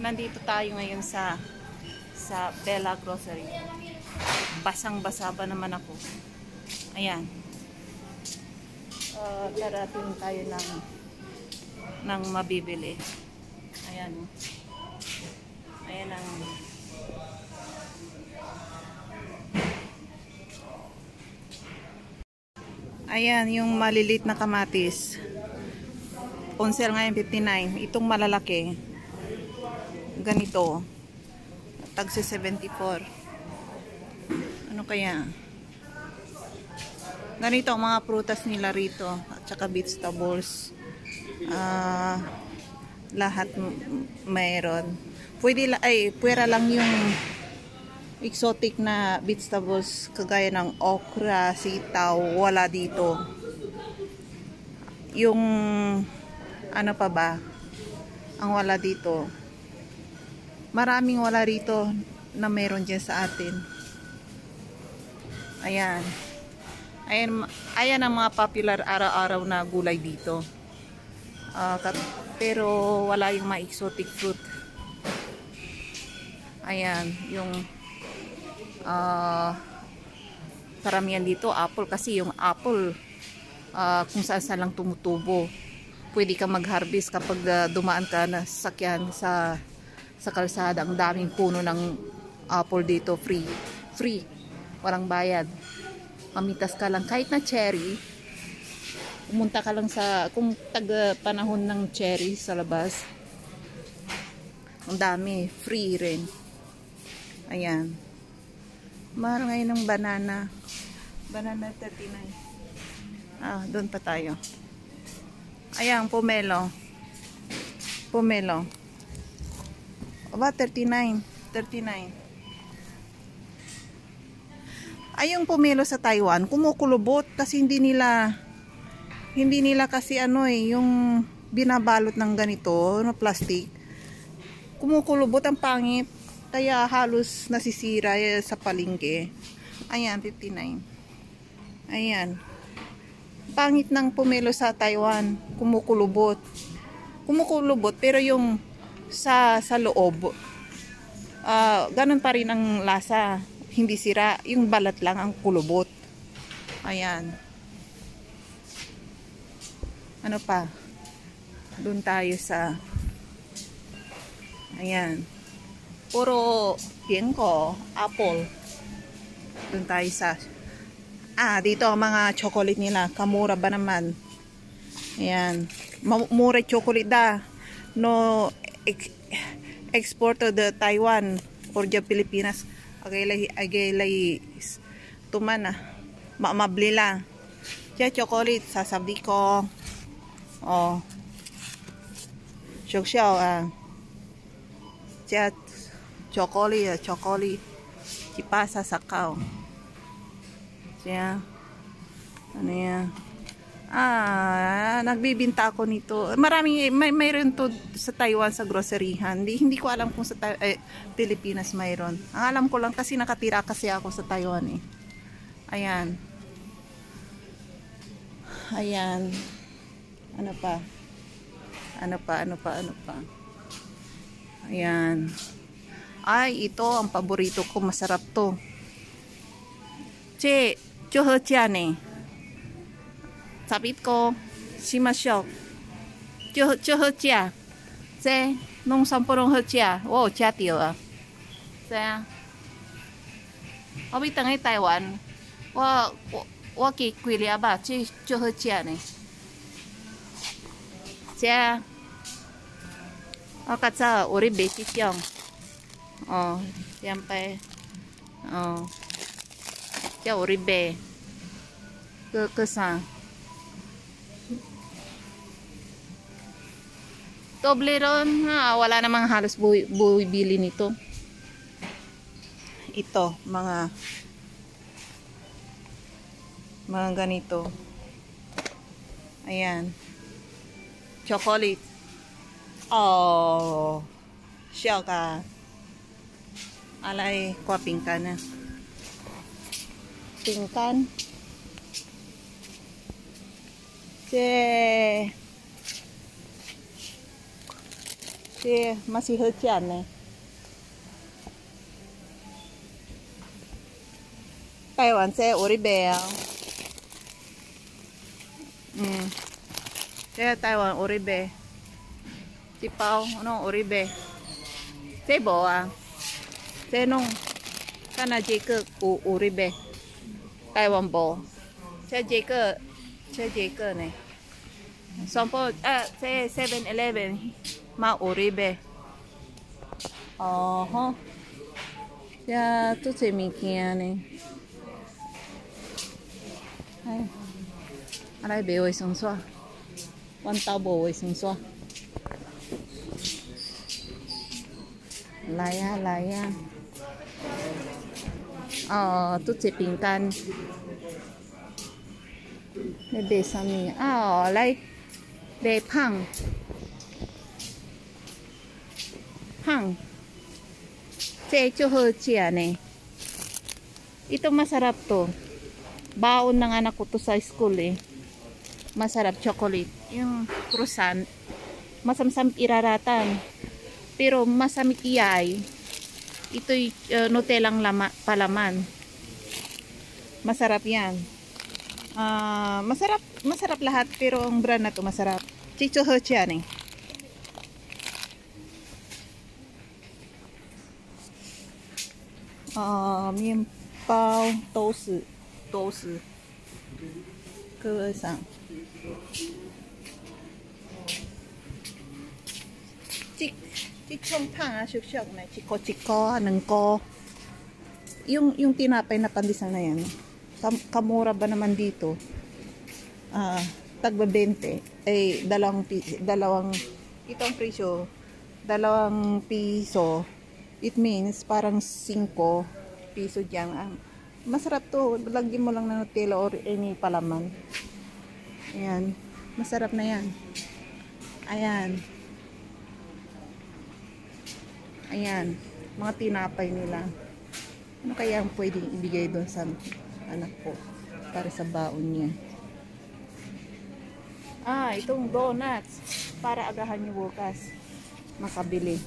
Nandito tayo ngayon sa Bella Grocery. Basang-basa pa naman ako. Ayan. Darating tayo ng mabibili. Ayan. Ayan ang ayan yung malilit na kamatis. On sale ngayon 59. Itong malalaki. Ganito. Tagsi 74. Ano kaya? Ganito ang mga prutas nila rito. At saka vegetables. Lahat mayroon. Pwera lang yung exotic na vegetables kagaya ng okra, sitaw, wala dito. Yung ano pa ba? Ang wala dito. Maraming wala rito na meron dyan sa atin. Ayan. Ayan ang mga popular araw-araw na gulay dito. Pero wala yung mga exotic fruit. Ayan, yung karamihan dito apple, kasi yung apple kung saan lang tumutubo. Pwede ka mag-harvest kapag dumaan ka na sasakyan sa kalsada. Ang daming puno ng apple dito, free, walang bayad. Mamitas ka lang kahit na cherry. Pumunta ka lang kung panahon ng cherry sa labas, ang dami, free rin. Ayan. Mahal ngayon ng banana 39. Doon pa tayo. Ayan, pomelo. Aba, 39. Ay, yung pomelo sa Taiwan kumukulubot kasi hindi nila kasi yung binabalot ng ganito na plastic. Kumukulubot, ang pangit. Kaya halos nasisira sa palengke. Ayan, 59. Ayan. Pangit ng pomelo sa Taiwan. Kumukulubot pero yung sa loob, ganun pa rin ang lasa. Hindi sira. Yung balat lang ang kulubot. Ayan. Ano pa? Doon tayo sa ayan. Puro piengko, apple. Doon tayo sa dito ang mga chocolate nila. Kamura ba naman? Ayan. Mura chocolate da. No export to the Taiwan or the Pilipinas. Agalay tuman mabli lang. Kaya chocolate sasabi ko. Xiao Kaya chocolate ipasa sa kao. Kaya ano yan? Nagbibinta ako nito. Mayroon to sa Taiwan sa groceryhan. Hindi ko alam kung sa Pilipinas mayroon. Ang alam ko lang kasi nakatira kasi ako sa Taiwan eh. Ayan. Ano pa? Ayan. Ay, ito ang paborito ko, masarap to. Che, chohocha ne. Sabit ko, shimashou. Chohocha. Che, nung sampurong hocha. Wow, chatiyo ah. Che. Obita ngay Taiwan. Wa ki kuilia ba, che chohocha ne. Che. Katsa, uri beki kyong. Yan pa eh. Kaya uribe. Kesa. Toblerone, wala namang halos bumibili nito. Ito, mga ganito. Ayan. Chocolate. Siya ka. Alay, kwa pingkan na. Pingkan. Si masih hujan nih. Taiwan sẽ Oribe. Sẽ Taiwan Oribe. Chị Pao nó Oribe. Sẽ bộ à. Sẽ nông. Kana Jacob Oribe. Taiwan bộ. Sẽ Jacob này. Sompo sẽ 7-Eleven mà Oribe. Hả. Ya, tu se mi kiane. Ai. Arai be oi song swa. Wan tao bo oi song swa. Laya. Tu se pintan. Ne be sami. Lai. Be pang. Pang. Chohochiane. Ito masarap to. Baon ng anak ko to sa school eh. Masarap chocolate. Yung croissant. Masamsam iraratan. Pero masamit iyay. Ito'y Nutellang palaman. Masarap yan. Masarap lahat pero ang brand na to masarap. Chohochiane. Mian bao 都是各位上chong pang syok na chiko nengko yung tinapay na pandesal na yan kamura ba naman dito tagba 20 ay dalawang itong presyo 2 piso. It means parang 5 piso dyan. Masarap to. Lagyan mo lang ng Nutella or any palaman. Ayan. Masarap na yan. Ayan. Mga tinapay nila. Ano kaya ang pwedeng ibigay doon sa anak ko para sa baon niya? Itong donuts. Para agahan niyo bukas. Makabili.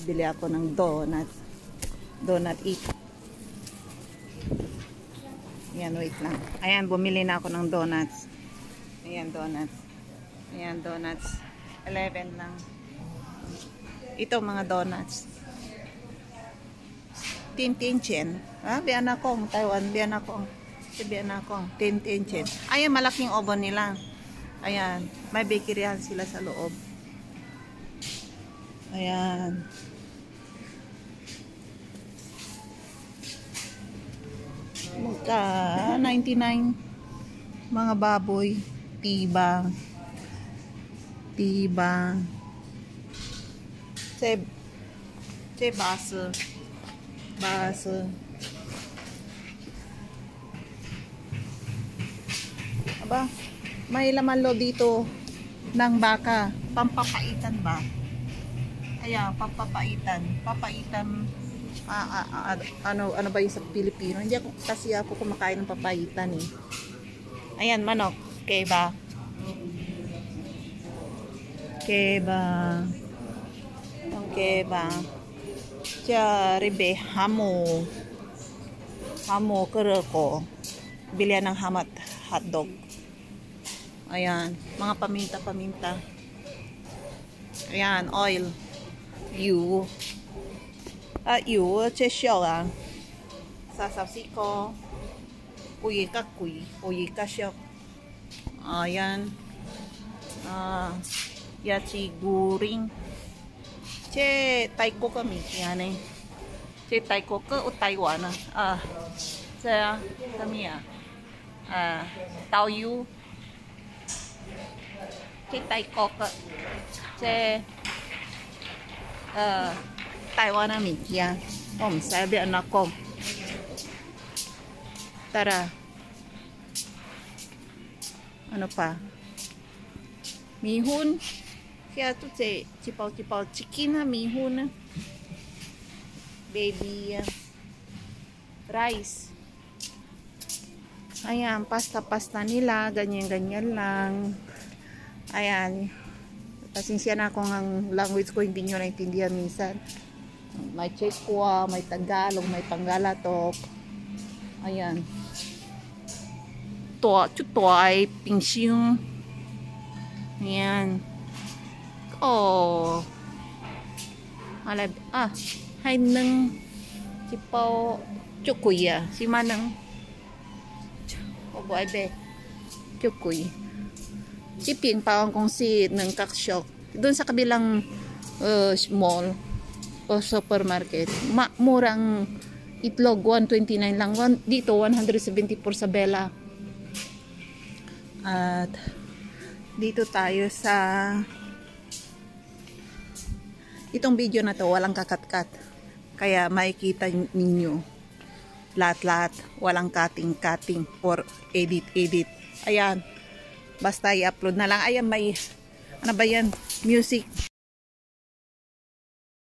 Bili ako ng donut eat. Ayan, wait lang. Ayan, bumili na ako ng donuts. Ayan, donuts. 11 lang. Ito mga donuts. Tin chen. Biyan akong Taiwan, biyan akong 10 chen. Ayan, malaking oven nila. Ayan, may bakeryan sila sa loob. Ayan. Magka 99 mga baboy, tiba base aba may laman lo dito ng baka pampapaitan ba. Ayan, papaitan ano ba yung sa Pilipino? Hindi ako kumakain ng papaitan eh. Ayan, manok. Keba. Ang keba. Ribe, hamo kereko. Bilihan ng hotdog. Ayan, mga paminta. Ayan, oil.油即燒啊，34個，貴較燒。Ayan. Yachi guring. Che taiko kami yan eh. Che taiko ka o Taiwan ah. Sa kami Taoyu. Che taiko ka. Che Taiwan na mikia. Sabi anak ko. Tara. Ano pa? Mihun. Kaya ito chipaw chicken na mihun. Baby rice. Ayan, pasta nila. Ganyan lang. Ayan. Pasensya na kung ang language ko hindi nyo naintindihan minsan. May Chekwa, may Tagalog, may Pangalatok. Ayan. Chutoy, Pingsyung. Ayan. Oh. Hay nang Chipaw Chukuya. Si Manang. Obo ay be. Chukuy. Si Ping pawang kong si ng kaksyok. Doon sa kabilang mall o supermarket. Murang itlog 129 lang. Dito 174 sa Bella. At dito tayo sa itong video na to walang kakat-kat. Kaya makikita ninyo lahat-lahat. Walang cutting-cutting or edit-edit. Ayan. Basta i-upload na lang. Ayan, may ano ba yan? Music.